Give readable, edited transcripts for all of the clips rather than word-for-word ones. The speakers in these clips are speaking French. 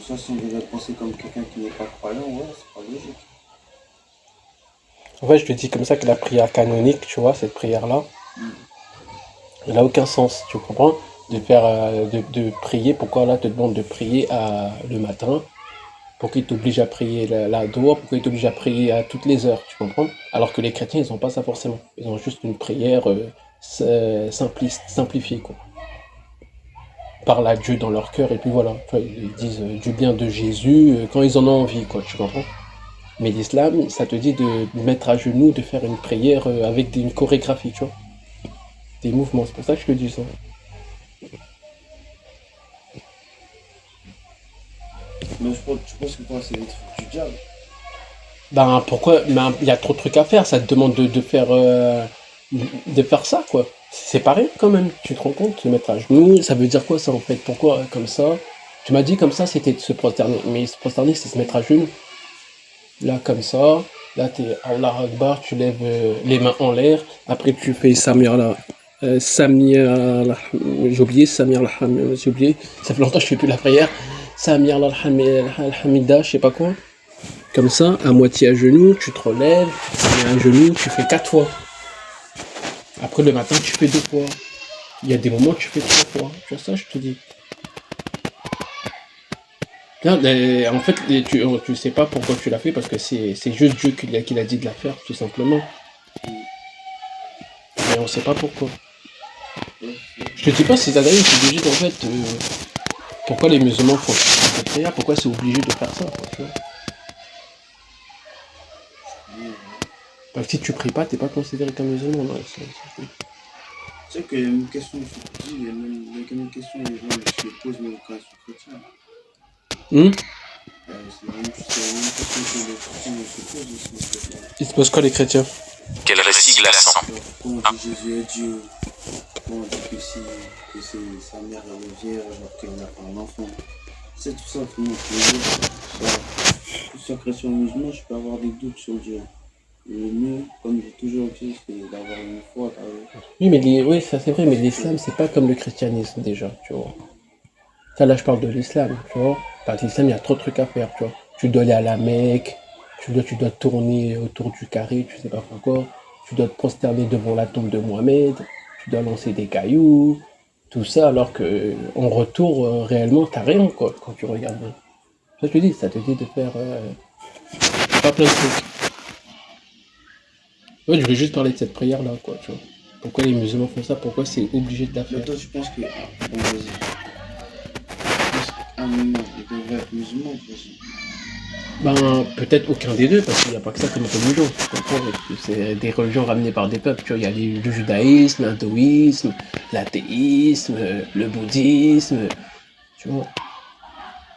En soi, si on devait penser comme quelqu'un qui n'est pas croyant, ouais, c'est pas logique. En fait, je te dis comme ça que la prière canonique, tu vois, cette prière-là, Mm. elle n'a aucun sens, tu comprends? De faire, de prier, pourquoi Allah te demande de prier le matin? Pourquoi il t'oblige à prier la doua? Pourquoi il t'oblige à prier à toutes les heures, tu comprends? Alors que les chrétiens, ils n'ont pas ça forcément. Ils ont juste une prière simpliste, simplifiée, quoi. Parlent à Dieu dans leur cœur, et puis voilà. Tu vois, ils disent du bien de Jésus quand ils en ont envie, quoi, tu comprends? Mais l'islam, ça te dit de mettre à genoux, de faire une prière avec une chorégraphie, tu vois, des mouvements. C'est pour ça que je te dis ça. Mais tu penses que toi, c'est des trucs du diable. Ben pourquoi? Ben, il y a trop de trucs à faire. Ça te demande de faire ça, quoi. C'est pareil quand même. Tu te rends compte? Se mettre à genoux, ça veut dire quoi ça en fait? Pourquoi comme ça? Tu m'as dit comme ça, c'était de se prosterner. Mais se prosterner, c'est se mettre à genoux. Là, comme ça. Là, t'es Allah Akbar, tu lèves les mains en l'air. Après, tu fais Samir là. Samir, j'ai oublié, Samir j'ai oublié. Ça fait longtemps que je fais plus la prière. Samir al-Hamida, je sais pas quoi. Comme ça, à moitié à genoux, tu te relèves, tu te mets à genoux, tu fais 4 fois. Après, le matin, tu fais 2 fois. Il y a des moments où tu fais 3 fois. Tu vois ça, je te dis. Là, en fait, tu sais pas pourquoi tu l'as fait, parce que c'est juste Dieu qui l'a dit de la faire, tout simplement. Mais on sait pas pourquoi. Je te dis pas si d'ailleurs c'est obligé en fait. Pourquoi les musulmans font cette prière? Pourquoi c'est obligé de faire ça, quoi, tu vois? Parce que si tu pries pas, t'es pas considéré comme musulman dans l'islam. Tu sais qu'il y a une question, je te dis, il y a quand même une question, les gens se les posent même quand ils sont chrétiens. Hmm. C'est la même question que les chrétiens se posent aussi, en fait. Ils se posent quoi les chrétiens? Quel récit glaçant. Pourquoi on dit Jésus est Dieu? Pourquoi on dit que sa mère est vierge alors qu'elle n'a pas un enfant? C'est tout ça qui montre le Dieu. Que ce soit chrétien ou musulman, je peux avoir des doutes sur Dieu. Le mieux, comme j'ai toujours dit, c'est d'avoir une foi. Oui, oui, ça c'est vrai, mais l'islam c'est pas comme le christianisme déjà, tu vois. Ça là je parle de l'islam, tu vois. Parce que l'islam il y a trop de trucs à faire, tu vois. Tu dois aller à la Mecque, tu dois tourner autour du carré, tu sais pas pourquoi. Tu dois te prosterner devant la tombe de Mohamed, tu dois lancer des cailloux, tout ça, alors que en retour, réellement, t'as rien, quoi, quand tu regardes bien. Ça, je te dis, ça te dit de faire pas plein de trucs. Ouais, je vais juste parler de cette prière-là, quoi, tu vois. Pourquoi les musulmans font ça? Pourquoi c'est obligé de la Mais faire? toi, tu penses que. Ah, bon, vas-y. Tu penses qu'à un moment, ils devraient être musulmans, de toute façon. Ben, peut-être aucun des deux, parce qu'il n'y a pas que ça comme religion, tu comprends? C'est des religions ramenées par des peuples, tu vois. Il y a le judaïsme, l'hindouisme, l'athéisme, le bouddhisme, tu vois.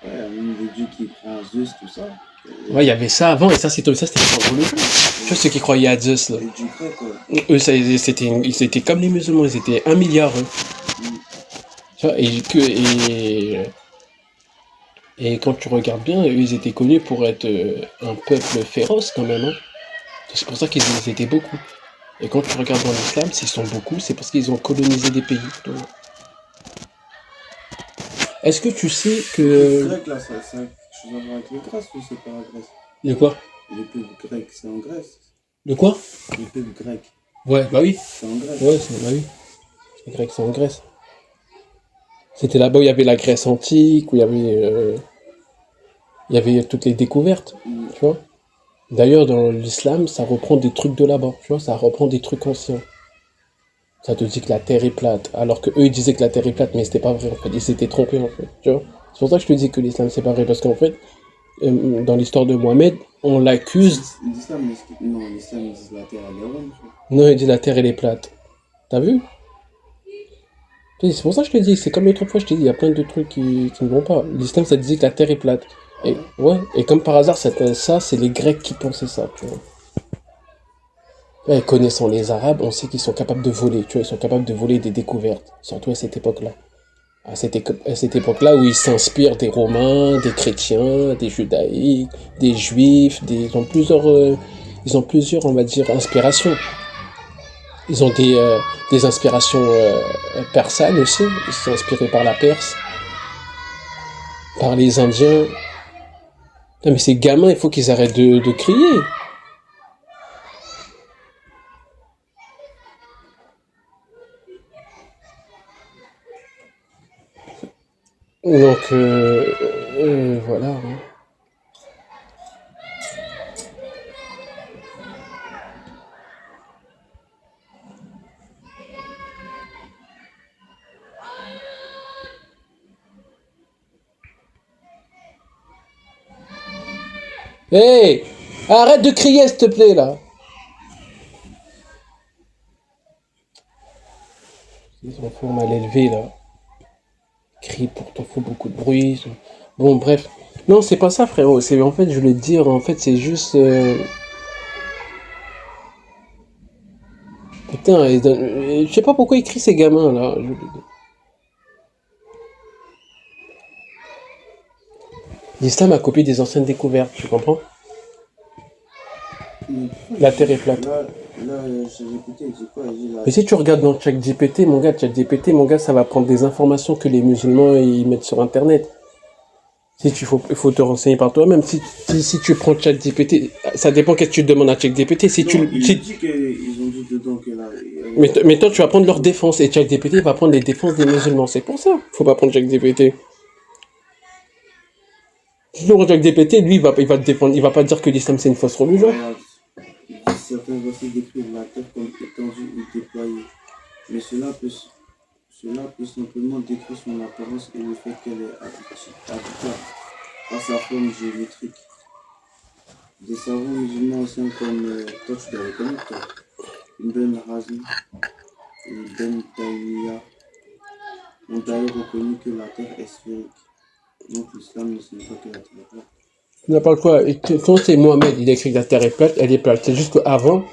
Ouais, même des dieux qui prennent Zeus, tout ça. Ouais, il y avait ça avant, et ça, c'était pas religion. Tu vois, ceux qui croyaient à Zeus, là. Les dieux grecs, quoi. Eux, ils étaient comme les musulmans, ils étaient 1 milliard, eux. Mm. Tu vois, et quand tu regardes bien, eux, ils étaient connus pour être un peuple féroce, quand même, hein. C'est pour ça qu'ils étaient beaucoup. Et quand tu regardes dans l'islam, s'ils sont beaucoup, c'est parce qu'ils ont colonisé des pays. Donc, est-ce que tu sais Les que... Grecs, là, ça a quelque chose à voir avec les Grèces ou c'est pas la Grèce? De quoi? Les peuples grecs, c'est en Grèce. De quoi? Les peuples grecs, Ouais, bah oui. c'est en Grèce. Ouais, bah oui. Les Grecs sont en Grèce. C'était là-bas où il y avait la Grèce antique, où il y avait toutes les découvertes, Mm. tu vois. D'ailleurs, dans l'islam, ça reprend des trucs de là-bas, tu vois, ça reprend des trucs anciens. Ça te dit que la Terre est plate, alors que eux ils disaient que la Terre est plate, mais c'était pas vrai en fait, ils s'étaient trompés en fait, tu vois. C'est pour ça que je te dis que l'islam c'est pas vrai, parce qu'en fait, dans l'histoire de Mohamed, on l'accuse. L'islam, non, l'islam, ils disent la terre, elle est ronde. Non, il dit la Terre elle est plate. T'as vu? C'est pour ça que je te dis, c'est comme l'autre fois, je t'ai dit, il y a plein de trucs qui ne vont pas. L'islam ça disait que la Terre est plate. Et, ouais, et comme par hasard, ça, c'est les Grecs qui pensaient ça, tu vois. Ouais, connaissant les Arabes, on sait qu'ils sont capables de voler, tu vois, ils sont capables de voler des découvertes, surtout à cette époque-là. À cette époque-là où ils s'inspirent des Romains, des chrétiens, des judaïques, des juifs, ils ont plusieurs, on va dire, inspirations. Ils ont des inspirations persanes aussi, ils sont inspirés par la Perse, par les Indiens. Non, mais ces gamins, il faut qu'ils arrêtent de crier. Donc, voilà. Hein. Hey! Arrête de crier, s'il te plaît, là. Les enfants mal élevés, là. Crient pourtant, font beaucoup de bruit. Bon, bref. Non, c'est pas ça, frérot. C'est, en fait, je voulais te dire, en fait, c'est juste... Putain, je sais pas pourquoi ils crient ces gamins, là. L'islam a copié des anciennes découvertes, tu comprends? La Terre est plate. Là, j'ai écouté, il dit quoi? Il dit là. Mais si tu regardes dans ChatGPT, mon gars, ça va prendre des informations que les musulmans ils mettent sur Internet. Si il faut te renseigner par toi-même. Si tu prends ChatGPT, ça dépend qu'est-ce que tu demandes à ChatGPT. Si Non, tu, il si- dit qu'ils ont dit dedans qu'elle a. mais toi, tu vas prendre leur défense et ChatGPT va prendre les défenses des musulmans. C'est pour ça. Faut pas prendre ChatGPT. Si tu prends ChatGPT, lui, il va te défendre. Il va pas dire que l'islam c'est une fausse religion. Regarde, il dit certains versets décrivent la terre comme étendue ou déployée. Mais cela peut simplement décrire son apparence et le fait qu'elle est habitable à sa forme géométrique. Des savants musulmans anciens comme toi, tu dois les connaître, toi. Ibn Hazm et Ibn Taymiyyah ont d'ailleurs reconnu que la terre est sphérique. Donc l'islam ne signifie pas que la terre est plate. N'importe quoi. Et quand c'est Mohamed, il écrit que la terre est plate, elle est plate. C'est juste qu'avant,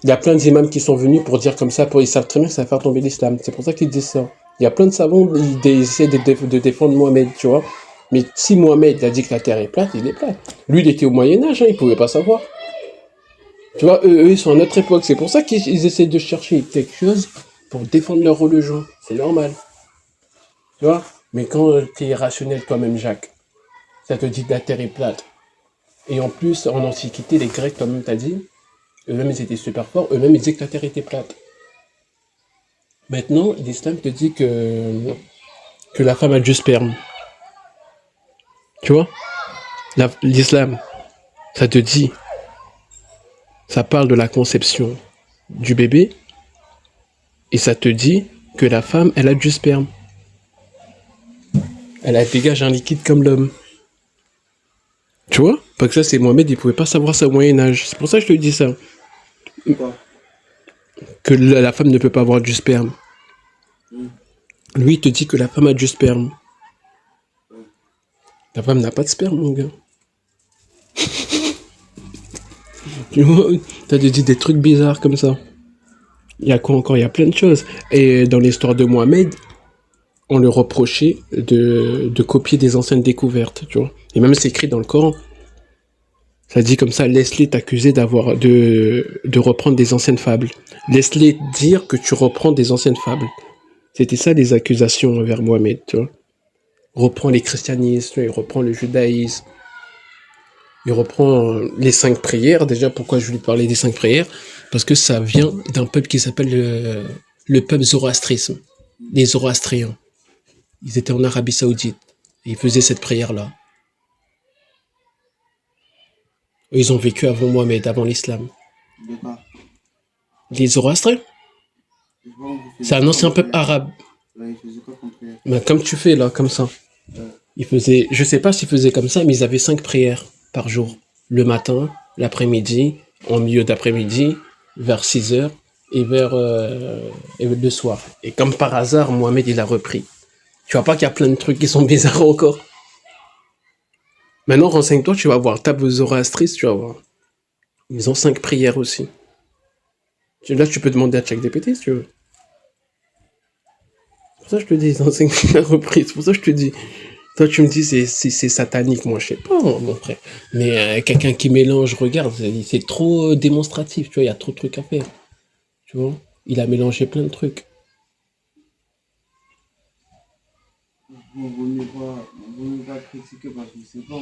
il y a plein d'imams qui sont venus pour dire comme ça, ils savent très bien que ça va faire tomber l'islam. C'est pour ça qu'ils disent ça. Il y a plein de savants, ils essaient de défendre Mohamed, tu vois. Mais si Mohamed a dit que la terre est plate, il est plate. Lui, il était au Moyen-Âge, hein, il pouvait pas savoir. Tu vois, eux, ils sont à notre époque. C'est pour ça qu'ils essaient de chercher quelque chose pour défendre leur religion. C'est normal. Tu vois. Mais quand tu es rationnel toi-même, Jacques, ça te dit que la terre est plate. Et en plus, en Antiquité, les Grecs, toi-même, t'as dit, eux-mêmes, ils étaient super forts. Eux-mêmes, ils disaient que la terre était plate. Maintenant, l'islam te dit que la femme a du sperme. Tu vois. L'islam, ça te dit, ça parle de la conception du bébé, et ça te dit que la femme, elle a du sperme. Elle dégage un liquide comme l'homme. Tu vois? Parce que ça, c'est Mohamed, il pouvait pas savoir ça au Moyen-Âge. C'est pour ça que je te dis ça. Pourquoi? Que la femme ne peut pas avoir du sperme. Lui, il te dit que la femme a du sperme. La femme n'a pas de sperme, mon gars. Tu vois? T'as dit des trucs bizarres comme ça. Il y a quoi encore? Il y a plein de choses. Et dans l'histoire de Mohamed, on lui reprochait de copier des anciennes découvertes, tu vois. Et même c'est écrit dans le Coran. Ça dit comme ça, laisse-les t'accuser de reprendre des anciennes fables. Laisse-les dire que tu reprends des anciennes fables. C'était ça les accusations envers Mohamed, tu vois. Reprend les christianismes, il reprend le judaïsme, il reprend les 5 prières. Déjà, pourquoi je lui parlais des 5 prières? Parce que ça vient d'un peuple qui s'appelle le peuple zoroastrisme, les zoroastriens. Ils étaient en Arabie Saoudite et ils faisaient cette prière-là. Ils ont vécu avant Mohamed, avant l'islam. D'accord. Les zoroastriens, c'est un ancien peuple arabe. Là, il faisait quoi comme prière? Ben, comme tu fais là, comme ça. Ils faisaient, je sais pas s'ils faisaient comme ça, mais ils avaient 5 prières par jour. Le matin, l'après-midi, en milieu d'après-midi, vers 6 heures et et le soir. Et comme par hasard, Mohamed, il a repris. Tu vois pas qu'il y a plein de trucs qui sont bizarres encore. Maintenant, renseigne-toi, tu vas voir. Tape zoroastriste, tu vas voir. Ils ont 5 prières aussi. Là, tu peux demander à ChatGPT si tu veux. C'est pour ça que je te dis, ils ont 5 prières reprises. C'est pour ça que je te dis. Toi, tu me dis, c'est satanique. Moi, je sais pas, mon frère. Mais quelqu'un qui mélange, regarde, c'est trop démonstratif. Tu vois, il y a trop de trucs à faire. Tu vois, il a mélangé plein de trucs. Vaut mieux pas critiquer parce que c'est pas.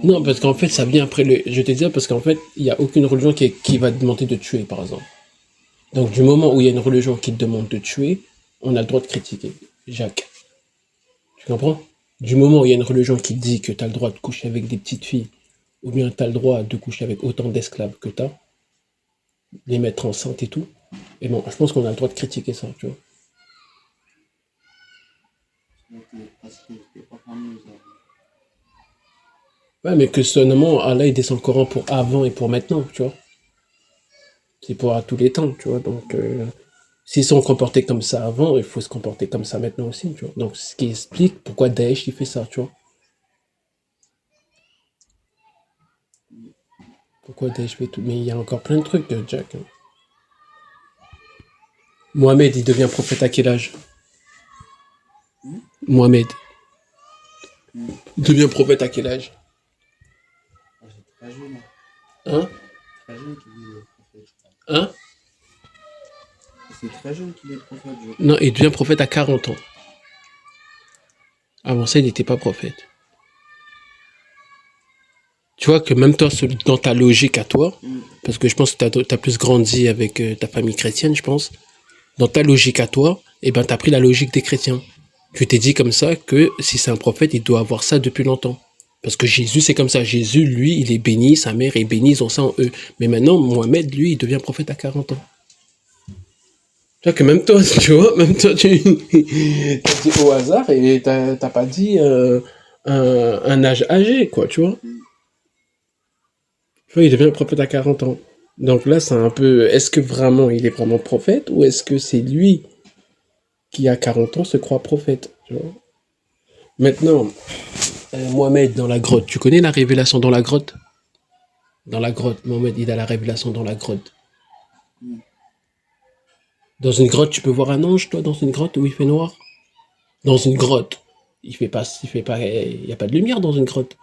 Non, parce qu'en fait, ça vient après le. Je te dis ça parce qu'en fait, il n'y a aucune religion qui va te demander de tuer, par exemple. Donc, du moment où il y a une religion qui te demande de tuer, on a le droit de critiquer. Jacques. Tu comprends? Du moment où il y a une religion qui dit que tu as le droit de coucher avec des petites filles, ou bien tu as le droit de coucher avec autant d'esclaves que tu as, les mettre enceintes et tout, et bon, je pense qu'on a le droit de critiquer ça, tu vois. Parce que c'était pas fameux, ça. Ouais, mais que seulement Allah il descend le Coran pour avant et pour maintenant, tu vois. C'est pour à tous les temps, tu vois. Donc, s'ils sont comportés comme ça avant, il faut se comporter comme ça maintenant aussi, tu vois. Donc, ce qui explique pourquoi Daesh il fait ça, tu vois. Pourquoi Daesh fait tout. Mais il y a encore plein de trucs, Jack. Mohamed, il devient prophète à quel âge? Mohamed, il devient prophète à quel âge? Ah, c'est très jeune, hein. Hein? Très jeune qu'il est prophète, je crois. Hein? C'est très jeune qu'il est prophète, je crois. Non, il devient prophète à 40 ans. Avant ça, il n'était pas prophète. Tu vois que même toi, dans ta logique à toi, parce que je pense que tu as plus grandi avec ta famille chrétienne, je pense, dans ta logique à toi, eh ben, tu as pris la logique des chrétiens. Tu t'es dit comme ça que si c'est un prophète, il doit avoir ça depuis longtemps. Parce que Jésus, c'est comme ça. Jésus, lui, il est béni, sa mère est bénie, ils ont ça en eux. Mais maintenant, Mohamed, lui, il devient prophète à 40 ans. Tu vois que même toi, tu vois, même toi, tu as dit au hasard et t'as pas dit un âge âgé, quoi, tu vois. Tu vois, il devient prophète à 40 ans. Donc là, c'est un peu, est-ce que vraiment il est vraiment prophète ou est-ce que c'est lui qui a 40 ans se croit prophète, tu vois. Maintenant, Mohamed dans la grotte, tu connais la révélation dans la grotte? Dans la grotte, Mohamed, il a la révélation dans la grotte. Dans une grotte, tu peux voir un ange, toi, dans une grotte où il fait noir? Dans une grotte, il y a pas de lumière dans une grotte.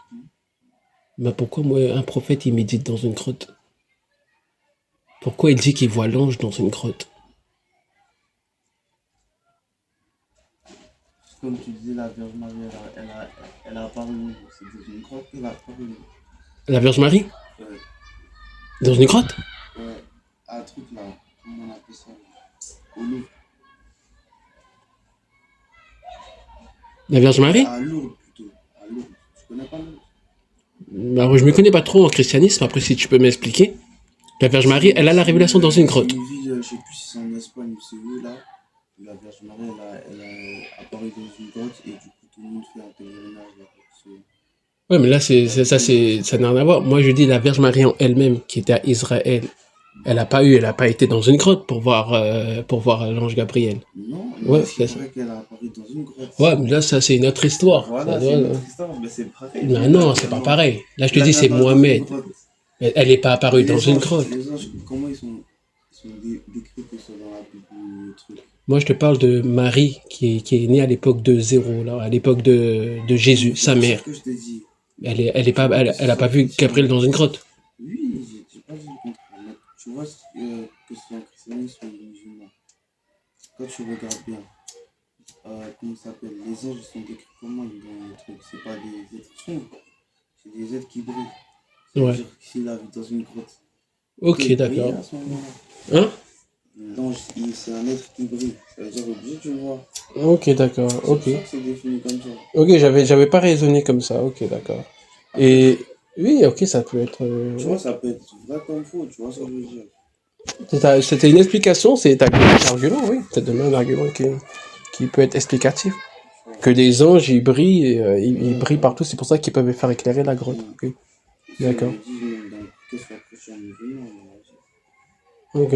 Mais pourquoi moi, un prophète, il médite dans une grotte? Pourquoi il dit qu'il voit l'ange dans une grotte? Comme tu disais, la Vierge Marie, elle a apparu. C'est dans une grotte qu'elle a apparu. La Vierge Marie? Ouais, Dans une grotte? ouais. Un truc là, comment on appelle ça? Au Louvre. La Vierge Marie? À Lourdes plutôt. À Lourdes. Tu connais pas Lourdes? Bah, moi, je me connais pas trop en christianisme, après si tu peux m'expliquer. La Vierge Marie, elle a la révélation dans une grotte. C'est une ville, je sais plus si c'est en Espagne ou c'est où là. La Vierge Marie, elle a apparu dans une grotte et du coup tout le monde fait un pèlerinage là. Ouais, mais là, ça n'a rien à voir. Moi, je dis la Vierge Marie en elle-même, qui était à Israël. Elle a pas été dans une grotte pour voir l'ange Gabriel. Non, Ouais, c'est c'est ça. vrai qu'elle a apparu dans une grotte. Ouais, mais là, ça, c'est une autre histoire. Voilà, Ça c'est doit- une autre histoire, mais c'est pareil. Non, c'est pas pareil. Là, je te Elle dis, a c'est apparu dans une Mohamed. grotte. Elle n'est pas apparue dans Les une anges, grotte. les anges, comment ils sont décrits que ce soit dans la Bible, le truc. Moi, je te parle de Marie, qui est née à l'époque de zéro, là, à l'époque de Jésus, sa C'est mère. ce que je t'ai dit. Elle a pas vu Gabriel dans une grotte. Oui, j'ai pas dit le contraire. Mais tu vois que c'est un christianisme ou un musulman. Quand tu regardes bien, comment ça s'appelle, les anges sont décrits comment dans le truc. C'est pas des êtres sombres, c'est des êtres qui brillent. Ça veut Ouais. dire qu'il a vu dans une grotte. Ok, Il d'accord. brille à ce moment-là. Hein? L'ange, c'est un être qui brille. Ça veut dire obligé tu le vois. Ok, d'accord. C'est Ok. pour ça que c'est défini comme ça. Ok, j'avais pas raisonné comme ça. Ok, d'accord. Et oui, ok, ça peut être. Tu vois, ça peut être vrai comme faux, tu vois ce que je veux dire. C'était une explication, c'est un argument, oui. T'as donné un argument qui peut être explicatif. Que les anges, ils brillent, et, ils brillent partout, c'est pour ça qu'ils peuvent faire éclairer la grotte. Ok. D'accord. Je dis même dans qu'est-ce que la chrétien musulman. Ok.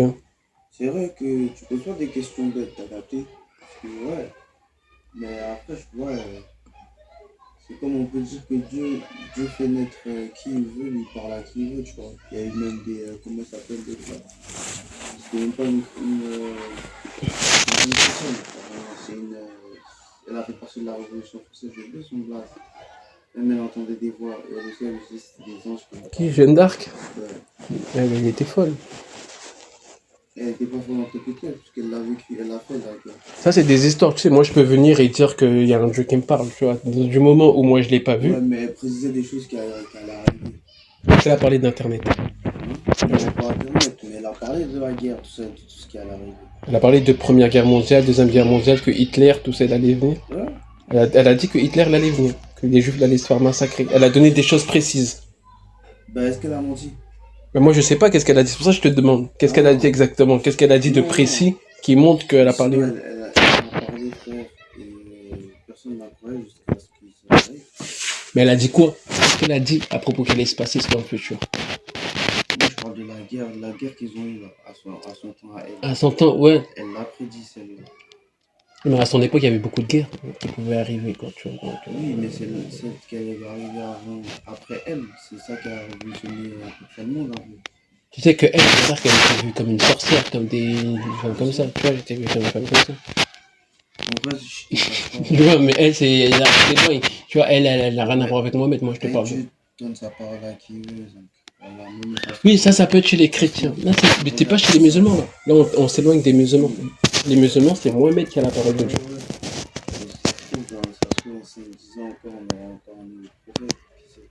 C'est vrai que tu poses pas des questions bêtes, t'as capté. Parce que ouais. Mais après, je vois, c'est comme on peut dire que Dieu fait naître qui il veut, il parle à qui il veut, tu vois. Il y a eu même des, comment ça s'appelle des fois. C'est même pas une personne. C'est une, elle a fait partie de la Révolution française, j'ai oublié son blaze. Même elle entendait des voix, et elle aussi, elle disait c'était des anges. Qui, Jeanne d'Arc? Ouais. Elle était folle. Elle n'était pas volonté que toi, parce qu'elle l'a vécu, elle a fait la guerre. Ça, c'est des histoires, tu sais. Moi, je peux venir et dire qu'il y a un Dieu qui me parle, tu vois. Du moment où moi, je l'ai pas vu, Ouais, mais elle précisait des choses qui allaient arriver. elle a parlé d'Internet. Hein? Elle n'a pas Internet, mais elle a parlé de la guerre, tout ça, de tout ce qui allait arriver. Elle a parlé de Première Guerre mondiale, Deuxième Guerre mondiale, que Hitler, tout ça, il allait venir. Ouais. Elle a dit que Hitler il allait venir, que les Juifs allaient se faire massacrer. Elle a donné des choses précises. Ben, est-ce qu'elle a menti? Mais moi, je sais pas qu'est-ce qu'elle a dit. C'est pour ça que je te demande. Qu'est-ce qu'elle a dit exactement? Qu'est-ce qu'elle a dit de Non. précis qui montre qu'elle a parlé? Sinon, elle a parlé, frère, et personne n'a croyé jusqu'à ce qu'il s'arrive. Mais elle a dit quoi? Qu'est-ce qu'elle a dit à propos qu'elle allait se passer dans le futur? Moi, je parle de la guerre qu'ils ont eue là, à son temps, à elle. À son temps, ouais. Elle l'a prédit, celle-là. Mais à son époque, il y avait beaucoup de guerres qui pouvaient arriver, quoi, tu vois. Donc, Oui, mais c'est celle qui est arrivée après elle. C'est ça qui a révolutionné à peu près le monde un peu. tu sais que elle, c'est ça qu'elle était vue comme une sorcière, comme des femmes comme ça. Tu vois, j'étais vue comme une femme comme ça. En vrai, il passe pas. Tu vois, mais elle, c'est loin. Tu vois, elle a rien à voir avec Mohamed. Moi, je te Et parle. Dieu donne sa parole à qui veut. Donc, elle a même sa Oui, ça peut être chez les chrétiens. Là, mais t'es pas chez les musulmans, là. Là, on s'éloigne des musulmans. Les musulmans, c'est Mohamed qui a la parole de Dieu. C'est fou, genre, ça se trouve, en 10 ans encore, on aura encore un nouveau prophète. Qui sait?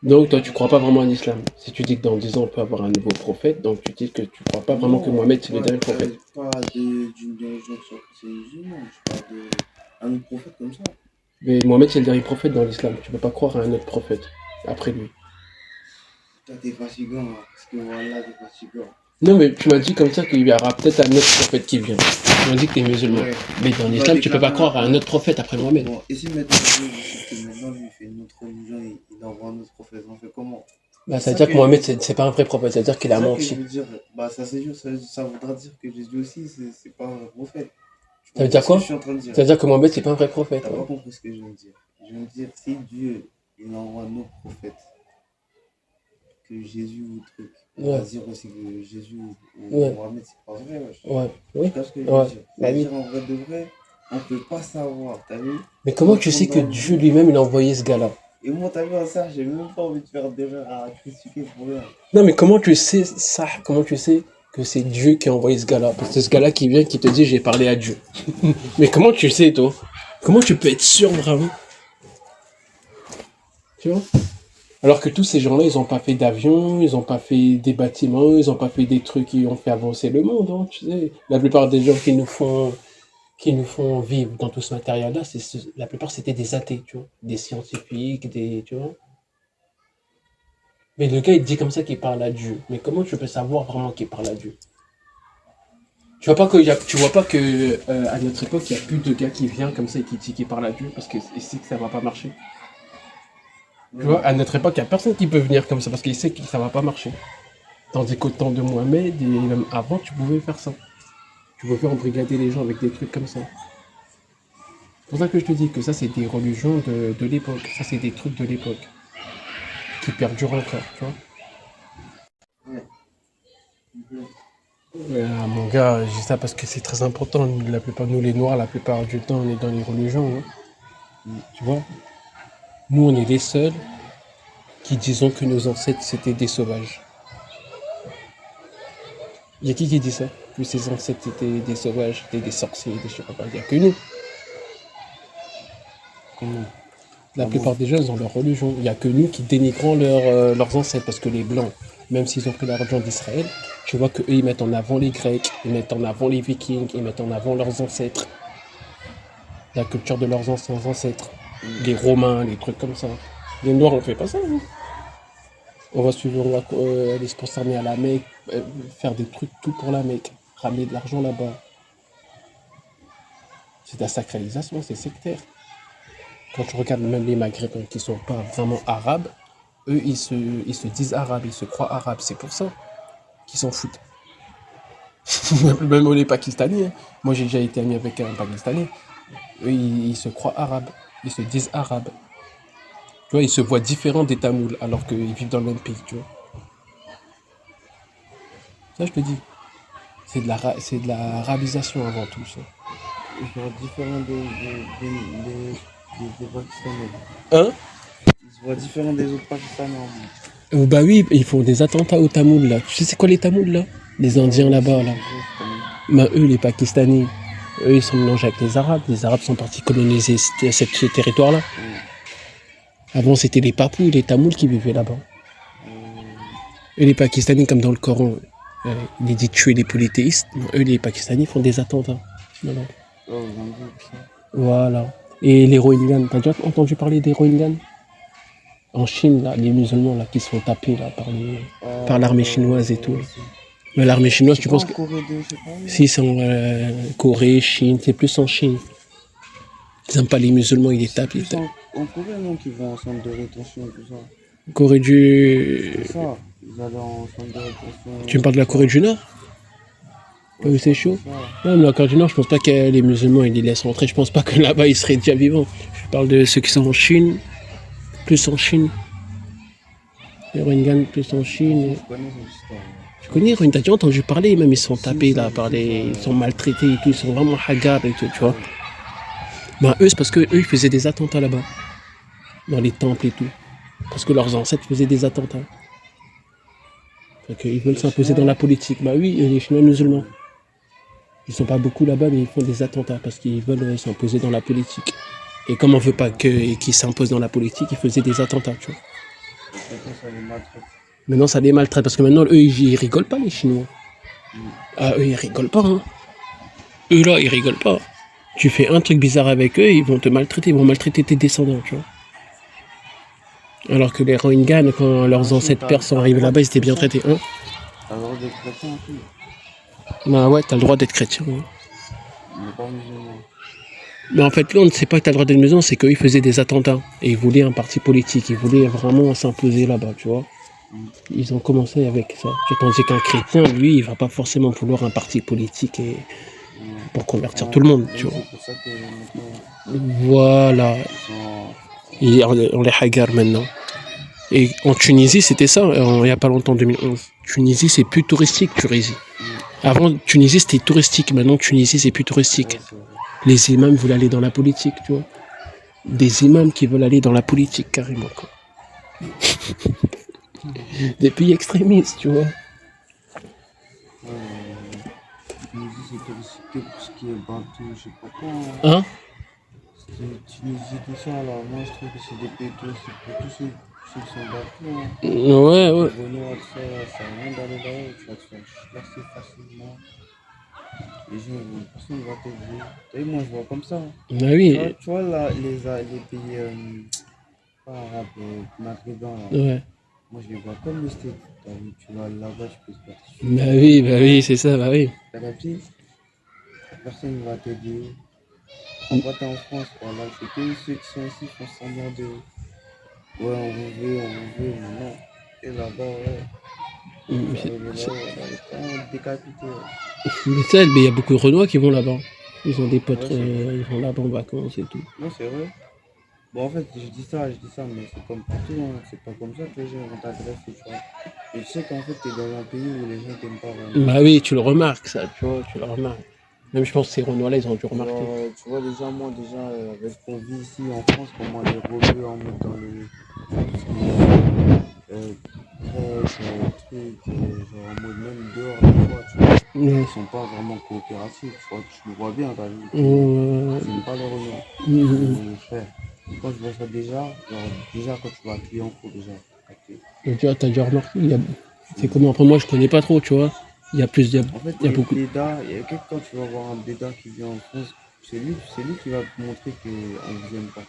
Donc, toi, tu crois pas vraiment en l'islam. Si tu dis que dans 10 ans, on peut avoir un nouveau prophète, donc tu dis que tu crois pas vraiment que Mohamed, c'est le dernier prophète. Je parle pas d'une religion qui soit chrétienne musulmane. Je parle d'un autre prophète comme ça. Mais Mohamed, c'est le dernier prophète dans l'islam. Tu peux pas croire à un autre prophète après lui. Toi, t'es fatigant, hein, parce que voilà, t'es fatigant. Non, mais tu m'as dit comme ça qu'il y aura peut-être un autre prophète qui vient. Tu m'as dit que t'es musulman. Ouais. Mais dans l'islam, tu peux pas croire à un autre prophète après Mohamed. Bon, et si maintenant, Dieu décide que maintenant, lui, il fait une autre religion et il envoie un autre prophète, on fait comment? Bah, ça veut dire que Mohamed, c'est pas un vrai prophète. Ça veut dire qu'il a C'est ça que menti. je veux dire. Bah, ça c'est juste, ça voudra dire que Jésus aussi, c'est pas un prophète. Tu Ça veut comprends dire ce quoi? que je suis en train de dire? Ça veut dire que Mohamed, c'est pas un vrai prophète. T'as Ouais. pas compris ce que je viens de dire. Je viens de dire, si Dieu, il envoie nos prophètes, que Jésus ou truc, on va dire aussi que Jésus ou Ouais. Mohamed, c'est pas vrai, wesh. Ouais. Tu Oui. vois ce que je veux Ouais. dire? Bah oui. C'est-à-dire, en vrai de vrai, on peut pas savoir, t'as vu? Mais comment tu sais que Dieu lui-même, il a envoyé ce gars-là? Et moi, t'as vu à ça, j'ai même pas envie de faire d'erreur à critiquer pour rien. Non, mais comment tu sais ça? Comment tu sais que c'est Dieu qui a envoyé ce gars-là? Parce que c'est ce gars-là qui vient, qui te dit, j'ai parlé à Dieu. Mais comment tu sais, toi? Comment tu peux être sûr vraiment? Tu vois? Alors que tous ces gens-là, ils ont pas fait d'avion, ils ont pas fait des bâtiments, ils ont pas fait des trucs qui ont fait avancer le monde, hein, tu sais. La plupart des gens qui nous font vivre dans tout ce matériel-là, la plupart c'était des athées, tu vois, des scientifiques, tu vois. Mais le gars il dit comme ça qu'il parle à Dieu. Mais comment tu peux savoir vraiment qu'il parle à Dieu? Tu vois pas que à notre époque il y a plus de gars qui viennent comme ça et qui dit qu'il parle à Dieu parce qu'il sait que ça va pas marcher. Tu vois, à notre époque il y a personne qui peut venir comme ça parce qu'il sait que ça va pas marcher. Tandis qu'au temps de Mohamed et même avant tu pouvais faire ça. Tu pouvais embrigader les gens avec des trucs comme ça. C'est pour ça que je te dis que ça, c'est des religions de l'époque. Ça, c'est des trucs de l'époque. Qui perdurent encore, tu vois. Ouais, mon gars, je dis ça parce que c'est très important. La plupart, nous, les Noirs, la plupart du temps, on est dans les religions. Hein. Tu vois. Nous, on est les seuls qui disons que nos ancêtres, c'était des sauvages. Il y a qui dit ça? Que ses ancêtres étaient des sauvages, étaient des sorciers, des je sais pas quoi. Il n'y a que nous. La plupart des gens, ils ont leur religion. Il n'y a que nous qui dénigrons leurs ancêtres. Parce que les Blancs, même s'ils ont pris la religion d'Israël, tu vois qu'eux, ils mettent en avant les Grecs, ils mettent en avant les Vikings, ils mettent en avant leurs ancêtres. La culture de leurs anciens ancêtres. Les Romains, les trucs comme ça. Les Noirs, on fait pas ça. Hein. On va aller se concerner à la Mecque, faire des trucs tout pour la Mecque, ramener de l'argent là-bas. C'est de la sacralisation, c'est sectaire. Quand tu regardes même les Maghrébins qui ne sont pas vraiment arabes, eux, ils se disent arabes, ils se croient arabes. C'est pour ça qu'ils s'en foutent. Même les Pakistanais. Hein. Moi, j'ai déjà été ami avec un Pakistanais. Eux, ils se croient arabes. Ils se disent arabes. Tu vois, ils se voient différents des Tamouls alors qu'ils vivent dans le même pays, tu vois. Ça, je te dis. C'est de la arabisation avant tout, ça. Genre différent des Pakistanais. Hein? Ils se voient différents des autres Pakistanais. Bah oui, ils font des attentats aux Tamouls, là. Tu sais c'est quoi les Tamouls, là? Les Indiens là-bas, là. Ben, eux, les Pakistanais, eux, ils sont mélangés avec les Arabes. Les Arabes sont partis coloniser ce territoire-là. Avant, c'était les Papous, les Tamouls qui vivaient là-bas. Et les Pakistanais, comme dans le Coran, il est dit tuer les polythéistes. Eux, les Pakistanais, font des attentats. Voilà. Oh, j'en doute, ça. Voilà. Et les Rohingyas, t'as déjà entendu parler des Rohingyas? En Chine, là, les musulmans là, qui se font taper là, par l'armée chinoise et tout. Mais l'armée chinoise, tu penses que... Si, c'est en Corée, Chine, c'est plus en Chine. Ils n'aiment pas les musulmans, ils les tapent. En Corée, non, qui vont en centre de rétention et tout ça. Corée du... C'est ça, ils allaient en centre de rétention. Tu me parles de la Corée du Nord? Oui, c'est chaud. Non, mais la Corée du Nord, je pense pas que les musulmans ils les laissent rentrer. Je pense pas que là-bas ils seraient déjà vivants. Je parle de ceux qui sont en Chine, plus en Chine. Les Rohingyas plus en Chine. Je connais cette histoire. Tu connais les Rohingyas? T'as déjà entendu parler? Même ils sont tapés là par les... Ils sont maltraités et tout. Ils sont vraiment hagards et tout, tu vois. Ben eux, c'est parce que eux ils faisaient des attentats là-bas. Dans les temples et tout. Parce que leurs ancêtres faisaient des attentats. Fait qu'ils veulent s'imposer dans la politique. Bah oui, les Chinois musulmans. Ils sont pas beaucoup là-bas, mais ils font des attentats parce qu'ils veulent s'imposer dans la politique. Et comme on veut pas qu'ils s'imposent dans la politique, ils faisaient des attentats, tu vois. Maintenant, ça les maltraite parce que maintenant, eux, ils rigolent pas, les Chinois. Ah, eux, ils rigolent pas, hein. Eux, là, ils rigolent pas. Tu fais un truc bizarre avec eux, ils vont te maltraiter, ils vont maltraiter tes descendants, tu vois. Alors que les Rohingyas, quand leurs ancêtres pères sont arrivés là-bas, ils étaient bien traités, hein. T'as le droit d'être chrétien aussi. Bah ouais, t'as le droit d'être chrétien, hein. Mais pas musulman. Mais en fait, là, on ne sait pas que t'as le droit d'être musulman, c'est qu'ils faisaient des attentats. Et ils voulaient un parti politique, ils voulaient vraiment s'imposer là-bas, tu vois. Ils ont commencé avec ça. Tandis qu'un chrétien, lui, il va pas forcément vouloir un parti politique pour convertir tout le monde, tu vois. C'est pour ça que maintenant, Voilà. ils sont... On les hagards maintenant. Et en Tunisie, c'était ça, il n'y a pas longtemps, en 2011. Tunisie, c'est plus touristique, Tunisie. Avant, Tunisie, c'était touristique. Maintenant, Tunisie, c'est plus touristique. Les imams veulent aller dans la politique, tu vois. Des imams qui veulent aller dans la politique, carrément, quoi. Des pays extrémistes, tu vois. Tunisie, c'est touristique que pour ce qui est Bantou, je sais pas quoi. Hein? Tunisie, tout ça, là, moi, je trouve que c'est des pays touristiques pour tous ceux qui sont Bantou. Hein. Ouais, ouais. Renoir, tout ça, ça a rien d'aller là-haut, tu vas te faire chasser facilement. Les gens, personne ne va te dire. Tu sais, moi, je vois comme ça. Hein. Ah oui. Tu vois là, les pays, pas arabes, maghrébins, là. Ouais. Moi, je les vois comme les States. Tu vas là-bas, tu peux te faire tuer. Bah oui, c'est ça, bah oui. T'as capté? Personne ne va te dire. On va en France, voilà. C'est que ceux qui sont ici font semblant de. Ouais, on vous veut, mais non. Et là-bas, ouais. On décapité. Mais ça, il y a beaucoup de Renois qui vont là-bas. Ils ont des potes, ils vont là-bas en vacances et tout. Non, c'est vrai. Bon, en fait, je dis ça, mais c'est comme partout, hein. C'est pas comme ça que les gens vont t'adresser, tu vois. Et tu sais qu'en fait, t'es dans un pays où les gens t'aiment pas vraiment. Bah oui, tu le remarques, ça, tu vois, tu le remarques. Même je pense que ces Renois-là, ils ont dû remarquer. Tu vois, déjà, moi, avec ce qu'on vit ici en France, comment les rebeux en mettent dans les. Crèches, trucs, genre en mode même dehors, des fois, tu vois. Ils sont pas vraiment coopératifs, tu vois. Tu le vois bien, t'as vu. C'est pas les Renois. Mon frère. Quand je vois ça déjà quand tu vas à Clignancourt déjà. T'as déjà remarqué, c'est comment, après moi je connais pas trop, tu vois. Il y a plus, En fait, il y a beaucoup. Quand tu vas voir un blédard qui vient en France, c'est lui qui va te montrer qu'on ne vous aime pas.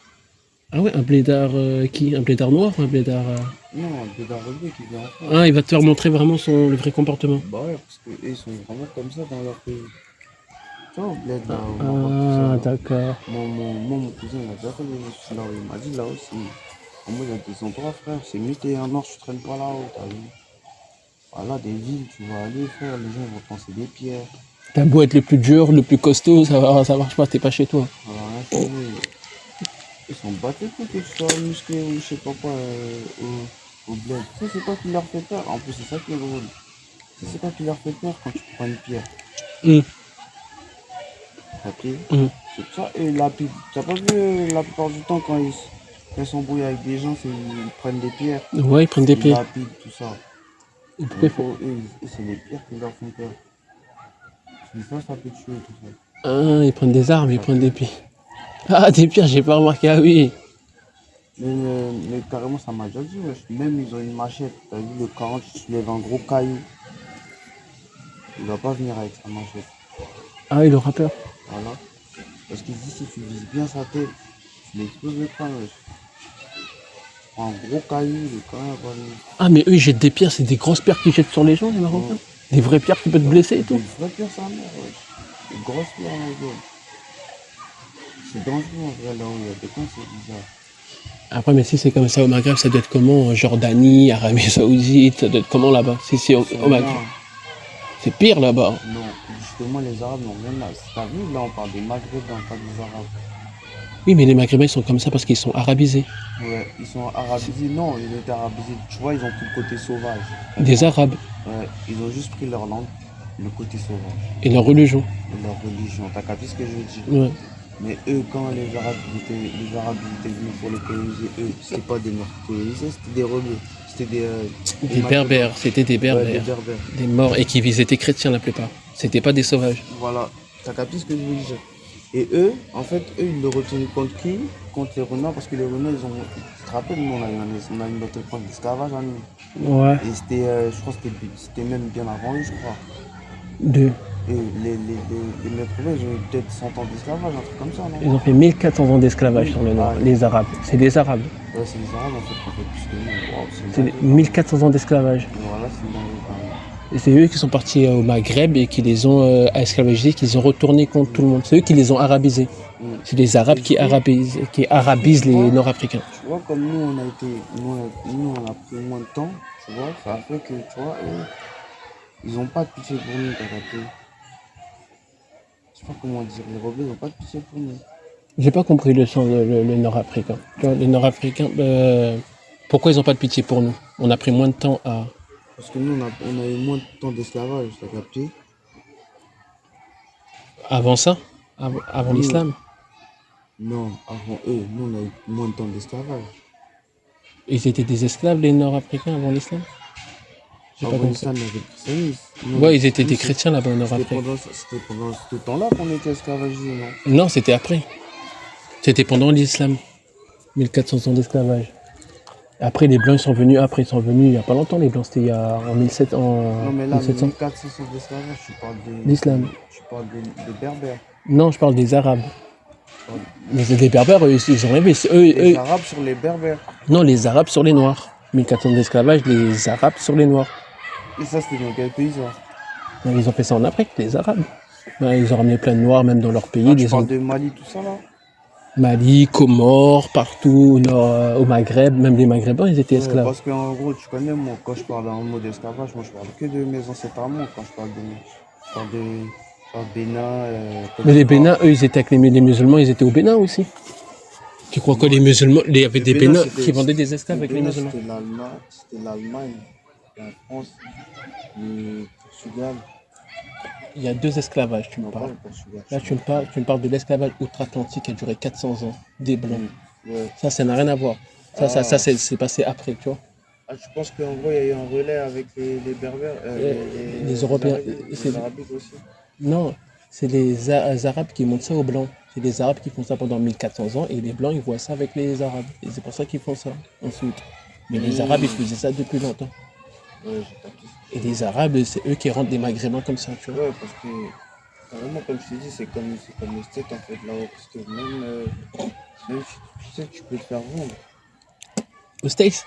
Ah ouais, un blédard qui? Un blédard noir ou un blédard... Non, un blédard rebeu qui vient en France. Ah, il va te faire montrer vraiment le vrai comportement. Bah ouais, parce qu'eux, ils sont vraiment comme ça dans leur pays. Tu vois, au bled, là, au Ah, Maroc, d'accord. mon cousin, il a déjà fait là où il m'a dit là aussi. En mode, il y a des endroits, frère, c'est mieux t'es en nord, tu traînes pas là-haut, t'as vu. Voilà, des villes, tu vas aller, frère, les gens vont te lancer des pierres. T'as beau être le plus dur, le plus costaud, ça marche pas, t'es pas chez toi. Voilà, rien fait. Ils sont battus pour que tu sois musclé ou je sais pas quoi au bled. Tu sais, c'est quoi qui leur fait peur? En plus, c'est ça qui est drôle. Tu sais, c'est quoi qui leur fait peur quand tu prends une pierre? Ok. C'est pour ça, et lapide. T'as pas vu la plupart du temps quand ils s'embrouillent avec des gens, ils prennent des pierres. Ouais, ils prennent des pierres. Lapide, tout ça. Pourquoi il faut... C'est les pires qui leur font peur. Des fois, ça peut tuer tout ça. Ah, ils prennent des armes, ils prennent des pieds. Ah, des pierres, j'ai pas remarqué, ah oui. Mais carrément, ça m'a déjà dit, wesh. Même ils ont une machette. T'as vu, le 40, tu soulèves un gros caillou. Il va pas venir avec sa machette. Ah, il aura peur. Voilà. Parce qu'il dit, si tu vises bien sa tête, tu l'exploses le crâne, wesh. Prends un gros caillou, le crâne va venir. Ah, mais eux, ils jettent des pierres, c'est des grosses pierres qu'ils jettent sur les gens, les Marocains. Ouais. Des vraies pierres qui peuvent te blesser et tout. Des vraies pierres, sa mère, wesh. Des grosses pierres, mon gars. C'est dangereux en vrai là-haut, il y a des coins, c'est bizarre. Après, mais si c'est comme ça au Maghreb, ça doit être comment en Jordanie, Arabie Saoudite, ça doit être comment là-bas? Si c'est au Maghreb. C'est pire là-bas. Non, justement, les Arabes n'ont rien à. T'as vu, là, on parle des Maghrébins, pas des Arabes. Oui, mais les Maghrébins, ils sont comme ça parce qu'ils sont arabisés. Ouais, ils sont arabisés. Non, ils étaient arabisés. Tu vois, ils ont pris le côté sauvage. Des Arabes Ouais, ils ont juste pris leur langue, le côté sauvage, et leur religion. et leur religion. T'as capté ce que je veux dire? Ouais. Mais eux, quand les Arabes ils étaient venus pour les coloniser, eux, c'était pas des morts colonisés, c'était des rebeux. C'était Des Berbères, c'était des Ouais, des Berbères. Berbères. Des morts et qui ils étaient chrétiens la plupart. C'était pas des sauvages. Voilà, t'as capté ce que je veux dire? Et eux, en fait, eux, ils le retournent contre qui? Contre les renards, parce que les renards, ils ont. Tu te rappelles, nous, on a une autre époque d'esclavage en nous. Ouais. Et c'était, je crois que c'était même bien avant eux, je crois. Deux. Et les maîtres roumains, ils ont eu peut-être 100 ans d'esclavage, un truc comme ça, non? Ils ont fait 1400 ans d'esclavage sur le Nord, Ah, les Arabes. C'est des Arabes. Ouais, c'est les Arabes, en fait, qu'on fait plus que nous. Waouh, c'est une C'est dinguerie. 1400 ans d'esclavage. Voilà, c'est une dinguerie, quand même. Et c'est eux qui sont partis au Maghreb et qui les ont esclavagisés, qui les ont retournés contre tout le monde. C'est eux qui les ont arabisés. Mm. C'est les Arabes qui arabisent les Nord-Africains. Tu vois, comme nous, on a été. Nous, on a pris moins de temps, tu vois, ça a fait que, tu vois, eux, ils ont pas de pitié pour nous, t'as capté? Je sais pas comment dire, les rebelles n'ont pas de pitié pour nous. J'ai pas compris le sens le Nord-Africain. Tu vois, les Nord-Africains, pourquoi ils ont pas de pitié pour nous? On a pris moins de temps à... Parce que nous, on a eu moins de temps d'esclavage, t'as capté? Avant ça, avant Nous, l'islam. Non, avant eux, nous, on a eu moins de temps d'esclavage. Ils étaient des esclaves, les Nord-Africains, avant l'islam? J'ai pas Avant compris. l'islam, il y avait le christianisme. Nous, Ouais, le ils étaient des christianisme, chrétiens là-bas au Nord-Afrique. c'était pendant ce temps-là qu'on était esclavagisés, non? Non, c'était après. C'était pendant l'islam. 1400 ans d'esclavage. Après, les Blancs ils sont venus après. Ils sont venus il y a pas longtemps, les Blancs. C'était il y a en 1700. Non, mais là, 1700. 1400 d'esclavage, L'islam. tu parles des Berbères. Non, je parle des Arabes. Tu parles Mais les Berbères, eux, ils ont rêvé. des Arabes sur les Berbères. Non, les Arabes sur les Noirs. 1400 ans d'esclavage, les Arabes sur les Noirs. Et ça, c'était dans quel pays, ça? Mais ils ont fait ça en Afrique, les Arabes. Ouais, ils ont ramené plein de Noirs, même dans leur pays. Ah, tu Les parles de Mali, tout ça, là? Mali, Comores, partout, au Maghreb, même les Maghrébins, ils étaient Ouais, esclaves. parce qu'en gros, tu connais, moi, quand je parle en mot d'esclavage, moi, je parle que de mes ancêtres à moi, quand je parle de Bénin, Côte Mais les d'Ivoire. Bénins, eux, ils étaient avec les musulmans, ils étaient au Bénin aussi. Tu crois que les musulmans, il y avait des Bénins qui vendaient des esclaves avec les Bénin, musulmans? c'était l'Allemagne, la France, le Portugal. Il y a deux esclavages, tu me Non, pas parles. le Portugal. Là, tu me parles de l'esclavage outre-Atlantique qui a duré 400 ans, des Blancs. Ouais. Ça n'a rien à voir. Ça, c'est passé après, tu vois. Ah, je pense qu'en gros, il y a eu un relais avec les Berbères, Les Européens, les Arabiques aussi. Non, c'est les Arabes qui montrent ça aux Blancs. C'est les Arabes qui font ça pendant 1400 ans et les Blancs, ils voient ça avec les Arabes. Et c'est pour ça qu'ils font ça ensuite. Mais les Arabes, ils faisaient ça depuis longtemps. Ouais, j'ai capté. Et les Arabes, c'est eux qui rendent des Maghrébins comme ça, tu vois. Ouais, parce que, carrément, comme je t'ai dit, c'est comme le steak, en fait, là-haut. Parce que même tu sais, tu peux te faire vendre. Aux States,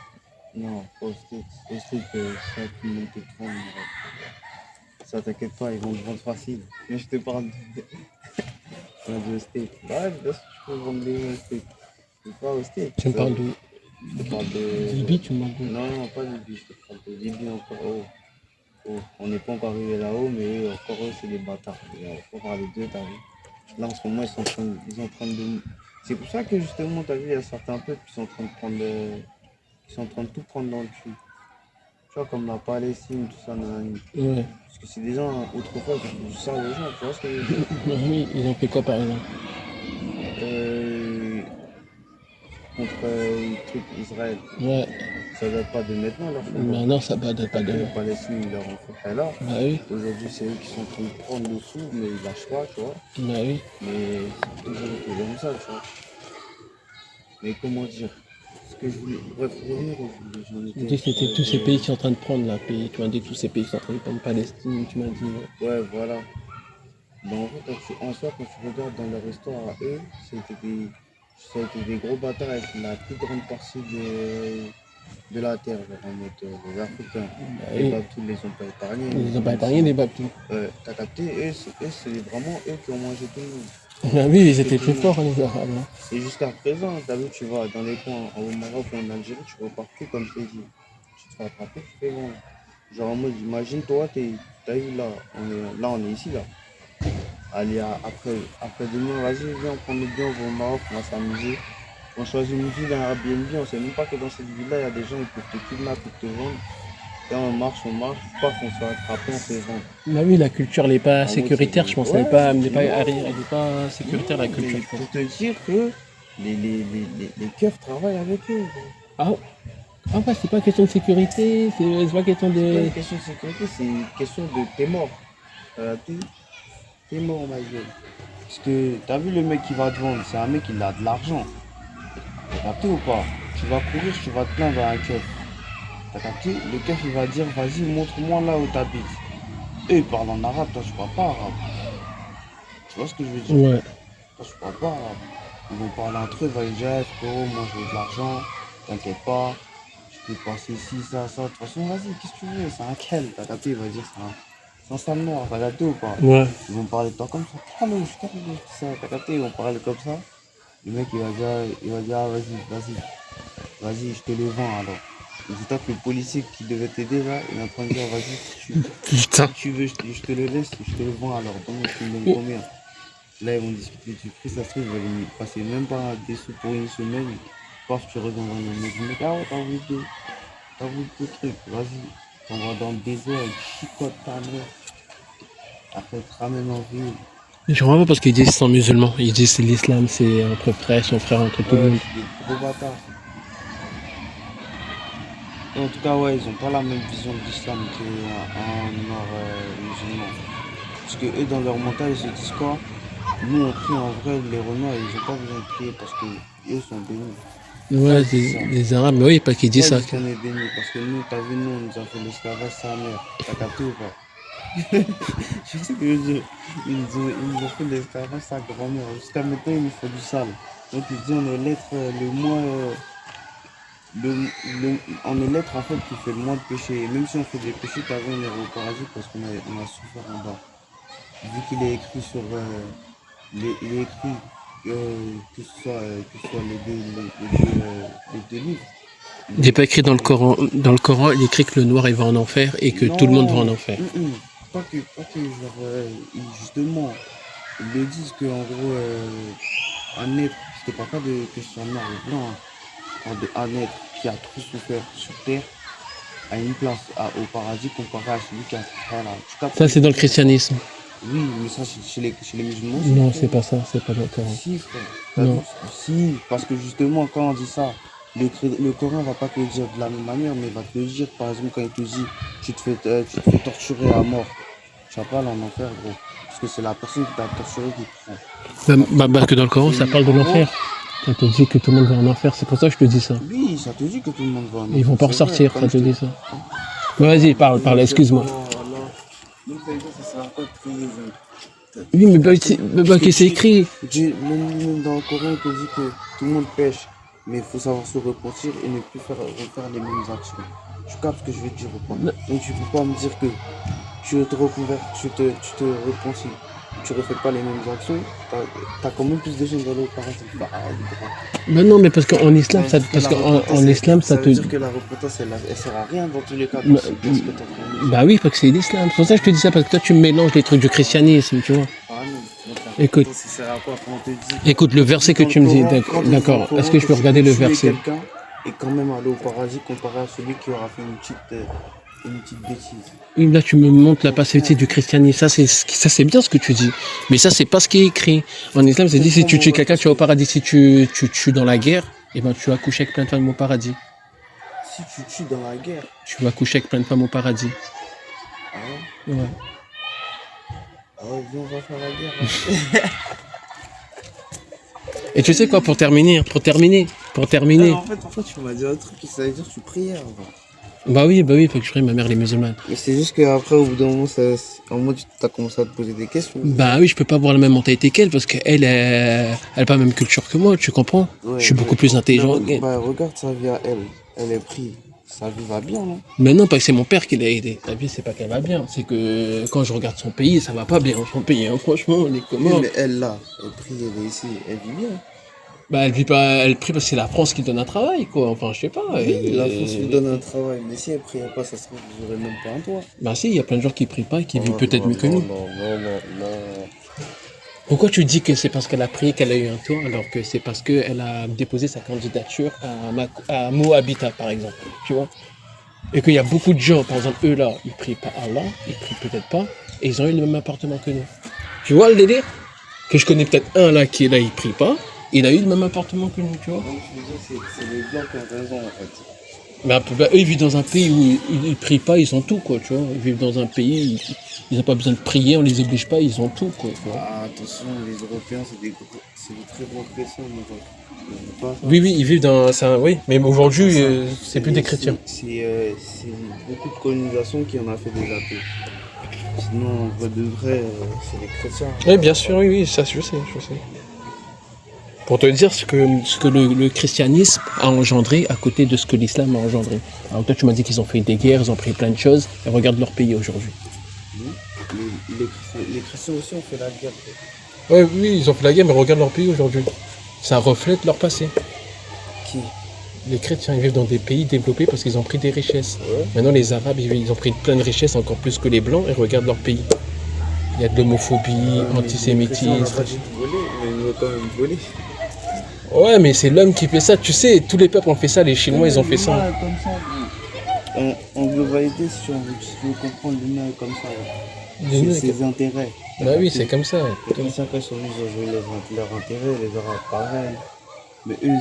Non, pas au steak. Au steak, ça, tout le monde peut te vendre. Ça, t'inquiète pas, ils vont te vendre facile. Mais je te parle de steak. Ouais, bien sûr, tu peux vendre des steaks. Mais pas au steak. tu me parles de Je te parle de. Libye, tu me parles de... Non, non, pas Libye, je te parle de Libye encore. Oh. Oh, on n'est pas encore arrivé là-haut, mais encore eux, c'est des bâtards. Il faut parler d'eux, t'as vu. Là, en ce moment, ils sont en train de. C'est pour ça que justement, t'as vu, il y a certains peuples qui sont en train de prendre. Qui sont en train de tout prendre dans le cul. Tu vois, comme la Palestine, tout ça, nanani. Ouais. Parce que c'est des gens, autrefois, qui font du sale aux gens, tu vois ce que je veux dire? Oui, ils ont fait quoi par exemple? Euh, contre truc Israël. Ouais. Ça date pas de maintenant, leur frère. Maintenant, ça date pas de. Les Palestiniens, ils leur ont fait là. Bah oui, Aujourd'hui, c'est eux qui sont en train de prendre le sou, mais ils lâchent pas, tu vois. bah oui. Mais c'est toujours été comme ça, tu vois. Mais comment dire? Ce que je voulais. Bref, revenir au sujet, j'en Tu étais. m'as dit que c'était tous ces pays qui sont en train de prendre là, pays. Tu m'as dit que tous ces pays qui sont en train de prendre Palestine, tu m'as dit. Ouais, voilà. Donc, en fait, en soi, quand tu regardes dans leur histoire à eux, ça a été des gros bâtards avec la plus grande partie de la terre, genre en mode les Africains. Bah Les oui. Babtous ne les ont pas épargnés. Ils ont pas épargné les Baptous. T'as capté, c'est vraiment eux qui ont mangé tout le monde. Bah oui, ils étaient plus forts, les Arabes. Hein. Et jusqu'à présent, t'as vu, tu vas dans les coins au Maroc ou en Algérie, tu vois partout, comme je t'ai dit. Tu te fais attraper, tu fais bon. Genre en mode, imagine toi, t'as vu là, on est ici là. Allez, après demain, vas-y, viens, on prend notre bien, on va au Maroc, on va s'amuser. On choisit une ville dans Airbnb, on sait même pas que dans cette ville-là, il y a des gens qui peuvent te kidnapper, te vendre. Et on marche, paf, on se fait attraper, on se fait vendre. Bah oui, la culture, elle n'est pas Ah ouais, sécuritaire, c'est- je pense. ouais, Elle n'est pas, non. elle est pas sécuritaire, la Non, culture, mais je pense. pour te dire que les keufs travaillent avec eux. Ah, ah ouais, c'est pas question de sécurité, c'est pas question C'est pas de. une question de sécurité, c'est une question de t'es mort. T'es mort, ma gueule. Parce que t'as vu le mec qui va te vendre, c'est un mec qui a de l'argent. T'as capté ou pas? Tu vas courir, tu vas te plaindre à un keuf. T'as capté? Le keuf il va dire vas-y montre-moi là où t'habites. Eux ils parlent en arabe, toi tu parles pas arabe. Tu vois ce que je veux dire? Ouais. Toi tu parles pas arabe. Ils vont parler entre eux, ils vont dire hey, frérot, moi je veux de l'argent, t'inquiète pas, je peux passer ci, ça, ça. De toute façon vas-y, qu'est-ce que tu veux? C'est un quel, t'as capté? Il va dire c'est un sale noir, t'as capté ou pas? Ouais. Ils vont parler de toi comme ça, ça, t'as capté? Ils vont parler comme ça. Le mec il va dire ah, vas-y, je te le vends alors. Et c'est toi que le policier qui devait t'aider là, il est en train de dire vas-y, Putain. si tu veux, je te le laisse, je te le vends alors. Donc tu me donnes combien? Là ils vont discuter du prix, ça se trouve, ils vont lui passer même pas des sous pour une semaine. Paf, tu reviens dans le mec, ah ouais, t'as voulu deux trucs, vas-y, on va dans le désert, il chicote ta mère. Après, te ramène en ville. Je comprends pas parce qu'ils disent qu'ils sont musulmans. Ils disent que l'islam, c'est entre frères, son frère, entre tout le Ouais, monde. c'est des gros bâtards. Et en tout cas, ouais, ils ont pas la même vision de l'islam qu'un nord musulman. Parce que eux, dans leur mental, ils se disent quoi? Nous, on prie en vrai, les Renois, ils ont pas besoin de prier parce que eux sont bénis. Ouais, Ouais, c'est ça. les Arabes, mais oui, parce qu'ils disent Pourquoi ça. ils disent qu'on est bénis? Parce que nous, t'as vu, nous, on nous a fait l'esclavage sa mère. T'as capté ou pas? Je sais ce que je veux dire. Ils nous ont fait l'esclavage sa grand-mère. Jusqu'à maintenant, ils nous font du sale. Donc, ils disent on est l'être le moins. On est l'être en fait qui fait le moins de péchés. Et même si on fait des péchés, t'as vu, on est au paradis parce qu'on a souffert en bas. Vu qu'il est écrit sur. Il est écrit que ce soit les deux livres. Il n'est pas écrit dans le Coran. Dans le Coran, il est écrit que le noir, il va en enfer et que tout le monde va en enfer. Pas que genre, justement, ils le disent qu'en gros, un être, je te parle pas de que ce soit noir ou blanc, hein, un être qui a trop souffert sur terre a une place au paradis comparé à celui qui a voilà, tu captes Ça, ce c'est que dans je le veux dire? christianisme. Oui, mais ça, c'est chez les musulmans. Non, c'est pas ça, c'est pas dans le Coran. Si, frère. T'as Non. vu? Si, parce que justement, quand on dit ça, le Coran va pas te le dire de la même manière, mais il va te le dire, par exemple, quand il te dit tu te fais torturer à mort, tu vas pas aller en enfer, gros. Parce que c'est la personne qui t'a torturé qui te prend. Parce que dans le Coran, ça parle de l'enfer. Ça te dit que tout le monde va en enfer, c'est pour ça que je te dis ça. Oui, ça te dit que tout le monde va en enfer. Ils vont pas c'est vrai, ressortir, comme ça te je dit ça. Vas-y, parle, excuse-moi. Donc, ça veut dire que ça sert à quoi de prier, donc? Oui, mais que c'est écrit. Même dans le Coran, il te dit que tout le monde pêche, mais il faut savoir se repentir et ne plus refaire les mêmes actions. Tu captes ce que je veux dire ou pas? Donc tu peux pas me dire que tu te reconvertis, tu te repentis, tu refais pas les mêmes actions, t'as quand même plus de chances d'aller au paradis. Bah non, mais parce qu'en islam, en islam, ça te. veut dire que la repentance, elle sert à rien dans tous les cas. Bah, parce que t'es en train de dire. Bah oui, parce que c'est l'islam. C'est pour ça que je te dis ça, parce que toi, tu mélanges les trucs du christianisme, tu vois. Ah non, donc la Écoute. repentance, ça sert à quoi quand on te dit Écoute, le verset que dans tu me le dis, Coran, quand on dit d'accord. dans le Coran Est-ce que je peux tu regarder peux le tuer verset? quelqu'un et quand même aller au paradis comparé à celui qui aura fait une petite bêtise. Oui, là, tu me montres la passivité du christianisme. Ça, c'est bien ce que tu dis. Mais ça, c'est pas ce qui est écrit. En islam, c'est dit si tu tues quelqu'un, tu vas au paradis. Si tu tues dans la guerre, Eh ben, tu vas coucher avec plein de femmes au paradis. Si tu tues dans la guerre. Tu vas coucher avec plein de femmes au paradis. Ah ouais? Ouais. Ah ouais, viens, on va faire la guerre. Hein. Et tu sais quoi, pour terminer, Ah, en fait, tu m'as dit un truc qui ça veut dire que tu prières. bah oui, faut que je prie, ma mère elle est musulmane. Mais c'est juste qu'après, au bout d'un moment, en mode, tu as commencé à te poser des questions. Bah oui, je peux pas avoir la même mentalité qu'elle parce qu'elle elle a pas la même culture que moi, tu comprends? Ouais, Je suis beaucoup plus intelligent qu'elle. Bah, regarde sa vie à elle. Elle est prise. Sa vie va bien, non? Mais non, parce que c'est mon père qui l'a aidé. La vie, c'est pas qu'elle va bien, c'est que quand je regarde son pays, ça va pas bien. Son pays, hein, franchement, les Oui, Comores. mais elle, là, elle prie, elle est ici. Elle vit bien. Bah elle vit pas, elle prie parce que c'est la France qui donne un travail, quoi. Enfin, je sais pas. Oui, la France lui donne un travail. Mais si elle priait pas, ça serait que vous aurez même pas un toit. Bah si, il y a plein de gens qui prient pas et qui vivent Oh, peut-être non, mieux que non, nous. non. Pourquoi tu dis que c'est parce qu'elle a prié qu'elle a eu un toit alors que c'est parce qu'elle a déposé sa candidature à Moabita, par exemple, tu vois? Et qu'il y a beaucoup de gens, par exemple, eux là, ils prient pas Allah, ils prient peut-être pas, et ils ont eu le même appartement que nous. Tu vois le délire? Que je connais peut-être un là qui est là, il prie pas, il a eu le même appartement que nous, tu vois? Donc, je veux dire, c'est les blancs qui ont raison, en fait. Mais eux, ils vivent dans un pays où ils prient pas, ils ont tout, quoi, tu vois? Ils vivent dans un pays, ils n'ont pas besoin de prier, on les oblige pas, ils ont tout, quoi, tu vois? Ah, attention, les Européens, c'est des très gros chrétiens, mon pote. Pas ça. Oui, ils vivent dans... oui, mais aujourd'hui, c'est plus des chrétiens. C'est beaucoup de colonisation qui en a fait des athées. Sinon, en vrai de vrai, c'est les chrétiens. Oui, bien sûr, oui, ça, je sais. Pour te dire ce que le christianisme a engendré à côté de ce que l'islam a engendré. Alors toi, tu m'as dit qu'ils ont fait des guerres, ils ont pris plein de choses, et regarde leur pays aujourd'hui. Les chrétiens aussi ont fait la guerre. Ouais, oui, ils ont fait la guerre, mais regarde leur pays aujourd'hui. Ça reflète leur passé. Qui? Les chrétiens, ils vivent dans des pays développés parce qu'ils ont pris des richesses. Ouais. Maintenant, les Arabes, ils ont pris plein de richesses, encore plus que les Blancs, et regarde leur pays. Il y a de l'homophobie, antisémitisme. On n'a pas dit de voler, mais ils veulent quand même voler. Ouais, mais c'est l'homme qui fait ça. Tu sais, tous les peuples ont fait ça, les Chinois, ils ont fait ça. Comme ça, en globalité, si tu veux comprendre l'humain comme ça, c'est ses intérêts. Bah oui, c'est comme ça. Les chrétiens, quand ils sont venus, ils ont joué leurs intérêts, les Arabes pareil. Mais eux,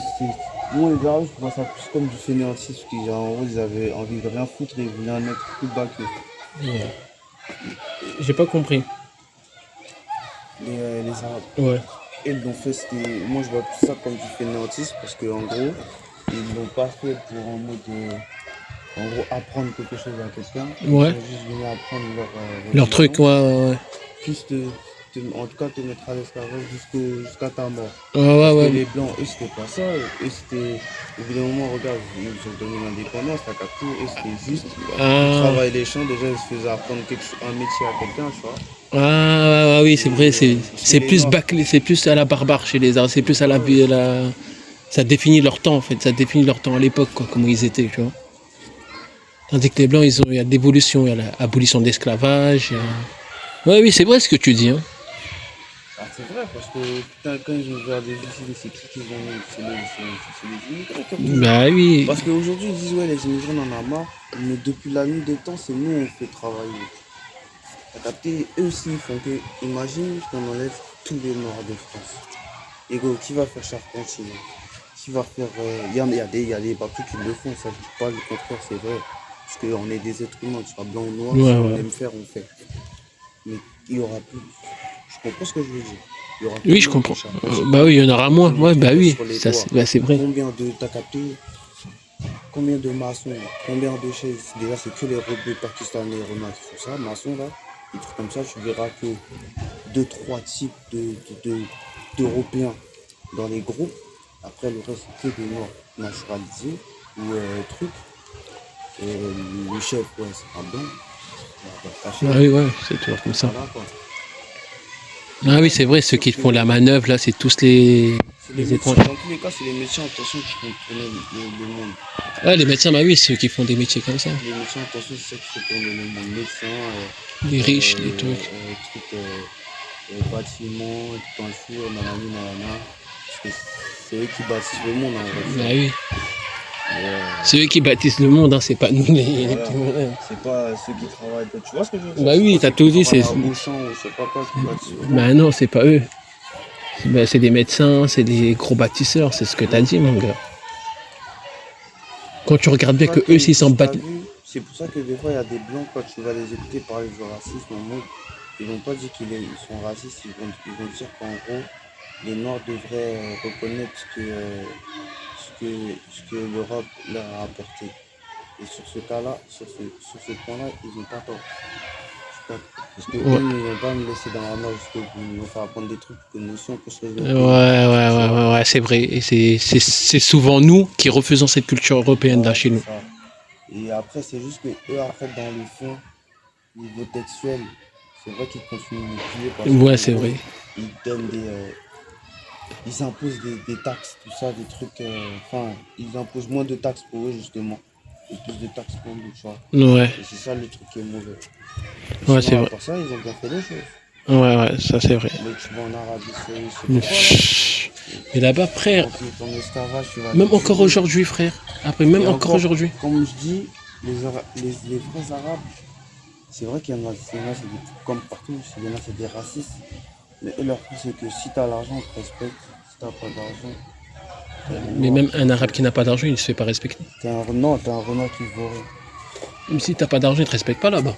moi, les Arabes, je vois ça plus comme du fainéantisme, qui, genre, en gros, ils avaient envie de rien foutre et ils voulaient en être plus bas qu'eux. Ouais. J'ai pas compris. Les Arabes. Ouais. Ils l'ont fait, moi je vois plus ça comme du fainéantisme parce qu'en gros, ils l'ont pas fait pour en mode, en gros, apprendre quelque chose à quelqu'un. Ouais. Ils sont juste venus apprendre Leur truc, ouais. Plus en tout cas te mettre à l'esclavage jusqu'à ta mort. Ouais. Les blancs, eux c'était pas ça. Eux c'était, au bout d'un moment, regarde, ils nous ont donné l'indépendance, t'as capté. Eux c'était juste, ils travaillaient les champs, déjà ils se faisaient apprendre un métier à quelqu'un, tu vois. Ah oui, c'est vrai, c'est plus bâclé, c'est plus à la barbare chez les Arabes, c'est plus à la vie, ça définit leur temps en fait, ça définit leur temps à l'époque, quoi, comment ils étaient, tu vois. Tandis que les Blancs, il y a de l'évolution, il y a l'abolition de l'esclavage, Ouais, oui, c'est vrai ce que tu dis, hein. Ah, c'est vrai, parce que putain, quand ils ont ouvert des usines, c'est qui qu'ils ont mis? C'est les immigrés qui ont mis. Bah oui. Parce qu'aujourd'hui, ils disent, ouais, les immigrés, on en a marre, mais depuis la nuit des temps, c'est nous, on fait travailler. T'as capté, eux aussi, ils font que, imagine qu'on enlève tous les Noirs de France. Et gros, qui va faire charpentier? Qui va faire. Il y a des papiers qui le font, ça je dis pas le contraire, c'est vrai. Parce qu'on est des êtres humains, tu vois, blanc ou noir, si on aime faire, on fait. Mais il y aura plus. Je comprends ce que je veux dire. Il y aura Oui, je comprends. Bah oui, il y en aura moins. Ouais, bah oui, ça, c'est vrai. T'as capté? Combien de maçons, combien de chaises? Déjà, c'est que les rebeux pakistanais et romains qui font ça, maçons là. Des trucs comme ça, tu verras que 2-3 types d'Européens dans les groupes. Après, le reste, c'est que des Noirs naturalisés ou trucs. Et le chef, ouais, c'est pas bon. Ah oui, ouais, c'est toujours comme ça. Voilà, quoi. Ah oui, c'est vrai, ceux qui font la manœuvre, là, c'est tous les étrangers. Dans tous les cas, c'est les médecins, attention, qui font tourner le monde. Ah, les médecins, bah oui, ceux qui font des métiers comme ça. Les médecins, attention, c'est ceux qui font tourner le monde. Médecins, Les riches, les trucs. Bâtiments, peinture, nanana. Parce que c'est eux qui bâtissent le monde, en vrai. Bah oui. C'est eux qui bâtissent le monde, hein, c'est pas nous les petits mondains. C'est pas ceux qui travaillent. Tu vois ce que je veux dire? Bah oui, t'as tout dit, c'est. Auchan ou je sais pas quoi qui bâtissent le monde. Bah non, c'est pas eux. Bah, c'est des médecins, c'est des gros bâtisseurs, c'est ce que t'as dit, mon gars. Quand tu regardes bien C'est que pour ça eux, s'ils s'en tu t'as battent. vu, c'est pour ça que des fois, il y a des blancs, quand tu vas les écouter parler du racisme, en mode, ils vont pas dire ils sont racistes, ils vont dire qu'en gros, les Noirs devraient reconnaître ce que l'Europe leur a apporté. Et sur ce cas-là, sur ce point-là, ils n'ont pas tort. Parce que Ouais. eux ne vont pas nous laisser dans la mort jusqu'au bout. Ils vont faire apprendre des trucs que nous aussi on construise Ouais, notre pays. ouais, Tu ouais, vois? ouais, ouais, c'est vrai. Et c'est souvent nous qui refusons cette culture européenne là Voilà, chez c'est nous. ça. Et après, c'est juste que eux, après, dans le fond, niveau textuel, c'est vrai qu'ils continuent de nous piller parce Ouais, qu'en c'est gros, vrai. ils donnent ils imposent des taxes, tout ça, des trucs. Enfin, ils imposent moins de taxes pour eux, justement. Et plus de taxes pour nous, tu vois. Ouais, Et c'est ça le truc qui est mauvais. Et ouais, c'est sinon, à vrai. part ça, ils ont bien fait les choses. Ouais, ouais, ça c'est vrai. Mais tu vas en Arabie Saoudite, je sais Mais pas quoi, là. mais là-bas, frère, Quand tu es en esclavage, tu vas même vivre encore heureux. aujourd'hui, frère. Après, Et même encore encore, aujourd'hui. comme je dis, les vrais Arabes, c'est vrai qu'il y en a, comme partout, il y en a, c'est des racistes. Mais eux, leur truc, c'est que si t'as l'argent, on te respecte. Si t'as pas d'argent, t'es un Mais noir, même un arabe qui n'a pas d'argent, il ne se fait pas respecter. non, t'es un renard qui vaut. Même si t'as pas d'argent, il te respecte pas là-bas.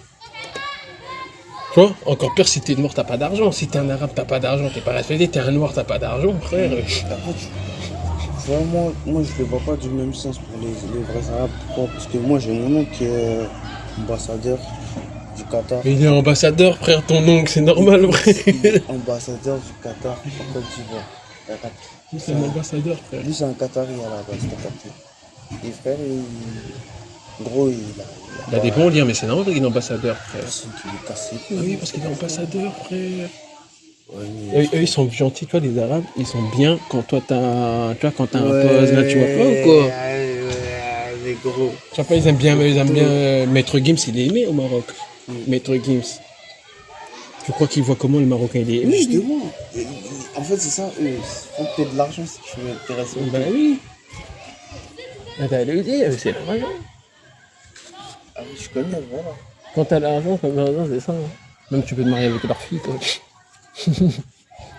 Tu vois, encore pire si t'es noir, t'as pas d'argent. Si t'es un arabe, t'as pas d'argent, t'es pas respecté. T'es un noir, t'as pas d'argent, frère. Après, tu vois, moi, je le vois pas du même sens pour les vrais Arabes. Pourquoi? Parce que moi, j'ai mon oncle qui est ambassadeur du Qatar. Mais il est ambassadeur, frère, ton oncle, c'est Il, normal, il- frère. il est ambassadeur du Qatar en Côte d'Ivoire. C'est un ambassadeur, frère. Lui, c'est un Qatari à la base, t'as capté. Et frère, gros, il a Il a des pas bons liens, mais c'est normal qu'il est ambassadeur, frère. personne qui lui casse les Ah couilles, oui, gros, parce c'est qu'il est pas ça. ambassadeur, frère. Ouais, mais Eux, ils frère. sont gentils, tu vois, les Arabes, ils sont bien quand toi tu vois, quand t'as un poste, là, tu vois pas ou Ouais, quoi? ouais, mais gros. Tu vois pas, ils Le aiment bien couteau. Maître Gims, il est aimé au Maroc. Mm. Maître Gims. Tu crois qu'il voit comment le Marocain il est aimé, lui? Justement, en fait, c'est ça, eux. Faut que t'aies de l'argent si tu veux te Bah respecter. oui. Ah, t'as le dit, c'est l'argent. Ah oui, je connais, voilà. Quand t'as l'argent, comme l'argent, c'est ça. Hein. Même tu peux te marier avec leur fille, toi.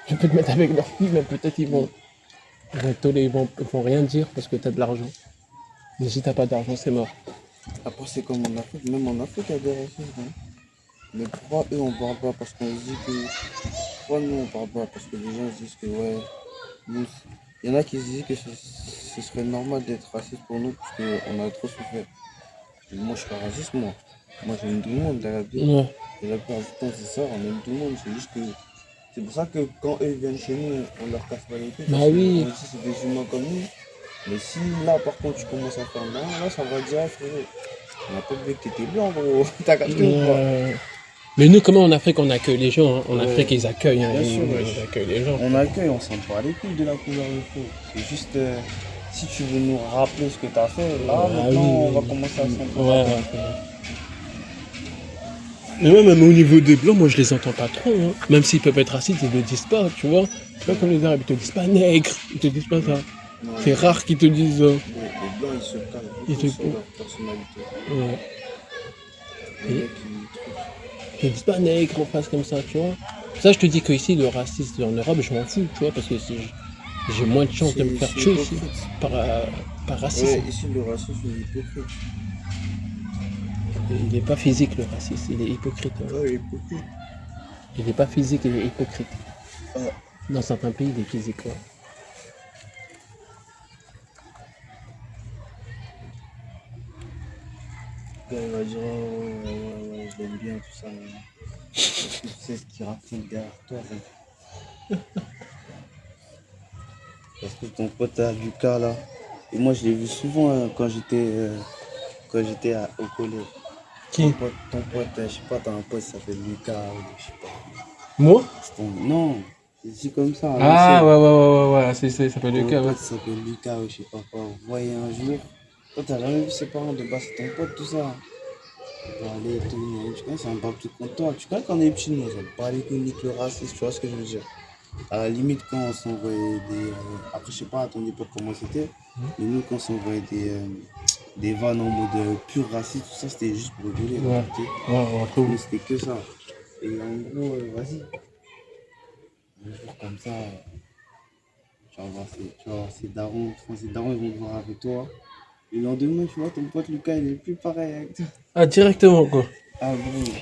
Tu peux te mettre avec leur fille, mais peut-être Mm. ils vont rien dire parce que t'as de l'argent. Mais si t'as pas d'argent, c'est mort. Après, c'est comme en Afrique, même en Afrique, il y a des racistes. Hein. Mais pourquoi eux, on parle pas? Parce qu'on se dit que. Pourquoi nous, on parle pas? Parce que les gens se disent que, ouais, nous. Il y en a qui se disent que ce serait normal d'être raciste pour nous parce qu'on a trop souffert. Et moi, je suis pas raciste, moi. Moi, j'aime tout le monde dans la vie. Ouais. Et la plupart du temps, c'est ça, on aime tout le monde. C'est juste que. C'est pour ça que quand eux viennent chez nous, on leur casse pas les couilles Bah parce qu'on oui. dit c'est des humains comme nous. Mais si là, par contre, tu commences à faire non, là, ça va dire, ah, frérot, on n'a pas oublié que t'étais blanc, gros. T'as capté ou pas? Mais nous, comment en Afrique, on accueille les gens hein. En Afrique, Ouais, ils accueillent. Hein. bien sûr, Ils accueillent les gens. on accueille, on s'en bat les couilles de la couleur de peau. C'est juste, si tu veux nous rappeler ce que t'as fait, là, Ah maintenant, oui, on va oui. commencer à s'en Ouais, battre. ouais. Mais ouais, même au niveau des blancs, moi je les entends pas trop. Hein. Même s'ils peuvent être racistes, ils le disent pas, tu vois. C'est pas comme les arabes, ils te disent pas nègre, ils te disent pas ça. Non, C'est rare qu'ils te disent. les blancs, ils se calent Ils beaucoup te... sur leur personnalité. Ouais. Les Et mecs, ils. ils te disent pas nègre, on fasse comme ça, tu vois. Ça, je te dis que ici, le racisme en Europe, je m'en fous, tu vois, parce que j'ai moins de chances de me faire C'est tuer ici hypocrite. par, par racisme. Ouais, ici, le racisme, est hypocrite. Il n'est pas physique, le racisme, il est hypocrite. Hein. Ouais, hypocrite. Il n'est pas physique, il est hypocrite. Ah, Dans certains pays, il est physique. Ouais. le gars, il va dire, oh, ouais, je l'aime bien, tout ça. Est-ce que tu sais ce qu'il raconte derrière toi, gros? Parce que ton pote a Lucas, là. Et moi, je l'ai vu souvent quand j'étais au collège. Qui Ton pote, je sais pas, t'as un pote qui s'appelle Lucas, ou je sais pas. Moi Non, c'est dit comme ça, à Ah, l'ancienne. ouais, ça s'appelle T'as un Lucas, ouais. pote qui s'appelle Lucas, ou je sais pas quoi. Vous voyez un jour. Toi, t'as jamais vu ses parents de base, c'est ton pote, tout ça. Parler et tout, tu connais, c'est un tout contre toi. Tu connais quand on est petit, nous, on parle économique, le racisme, tu vois ce que je veux dire. À la limite, quand on s'envoyait des. Après, je sais pas à ton époque comment c'était, mais nous, quand on s'envoyait des vannes en mode pur raciste, tout ça, c'était juste pour rigoler, Ouais, t'as capté. on retrouve. Nous, c'était que ça. Et en gros, vas-y, un jour comme ça, tu vas voir ces darons, enfin, ces darons, ils vont te voir avec toi. Le lendemain, tu vois, ton pote Lucas, il est plus pareil avec toi. Ah, directement, quoi. Ah, bon.